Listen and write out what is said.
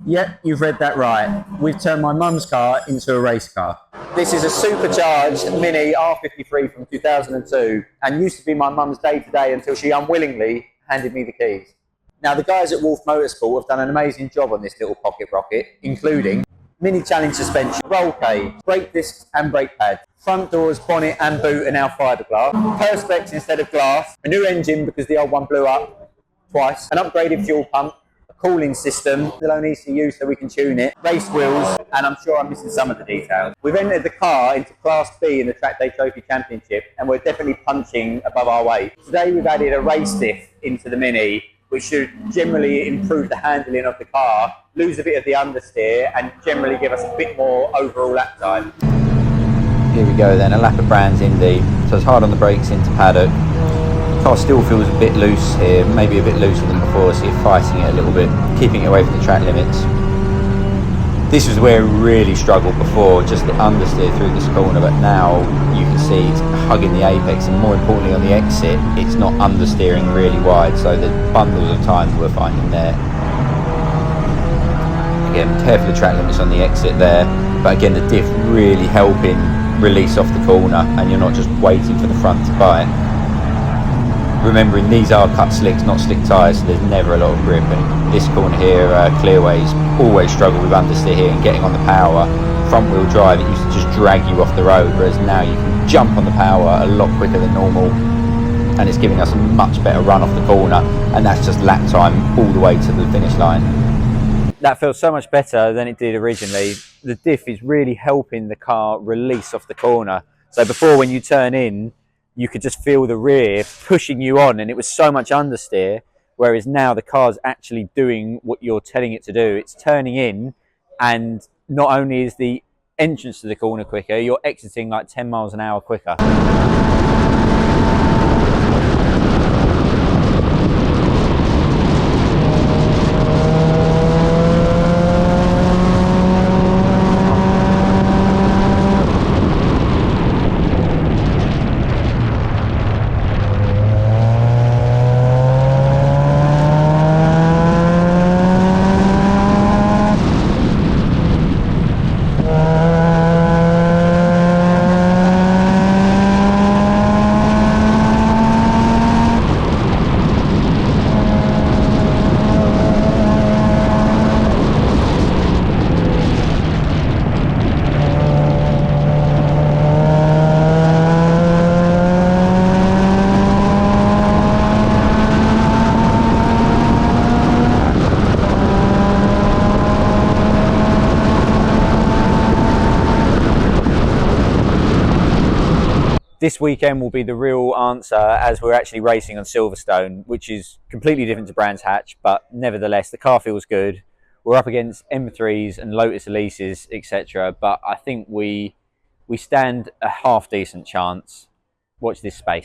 Yep, you've read that right. We've turned my mum's car into a race car. This is a supercharged Mini R53 from 2002 and used to be my mum's day-to-day until she unwillingly handed me the keys. Now, the guys at Wolf Motorsport have done an amazing job on this little pocket rocket, including mini challenge suspension, roll cage, brake discs and brake pads, front doors, bonnet and boot are now fiberglass, perspex instead of glass, a new engine because the old one blew up twice, an upgraded fuel pump, a cooling system, still own ECU so we can tune it, race wheels, and I'm sure I'm missing some of the details. We've entered the car into Class B in the Track Day Trophy Championship and we're definitely punching above our weight. Today we've added a race diff into the Mini, which should generally improve the handling of the car, lose a bit of the understeer, and generally give us a bit more overall lap time. Here we go then, a lap of Brands Indy. So it's hard on the brakes into paddock. The car still feels a bit loose here, maybe a bit looser than before, so you're fighting it a little bit, keeping it away from the track limits. This was where it really struggled before, just the understeer through this corner, but now you can see it's hugging the apex, and more importantly on the exit, it's not understeering really wide, so the bundles of time we're finding there. Again, careful of track limits on the exit there, but again the diff really helping release off the corner, and you're not just waiting for the front to bite. Remembering these are cut slicks, not slick tyres, so there's never a lot of grip, and this corner here, Clearways, always struggle with understeer here and getting on the power. Front wheel drive, it used to just drag you off the road, whereas now you can jump on the power a lot quicker than normal, and it's giving us a much better run off the corner, and that's just lap time all the way to the finish line. That feels so much better than it did originally. The diff is really helping the car release off the corner. So before, when you turn in, you could just feel the rear pushing you on, and it was so much understeer, whereas now the car's actually doing what you're telling it to do. It's turning in, and not only is the entrance to the corner quicker, you're exiting like 10 miles an hour quicker. This weekend will be the real answer, as we're actually racing on Silverstone, which is completely different to Brands Hatch, but nevertheless the car feels good. We're up against M3s and Lotus Elises, etc., but I think we stand a half decent chance. Watch this space.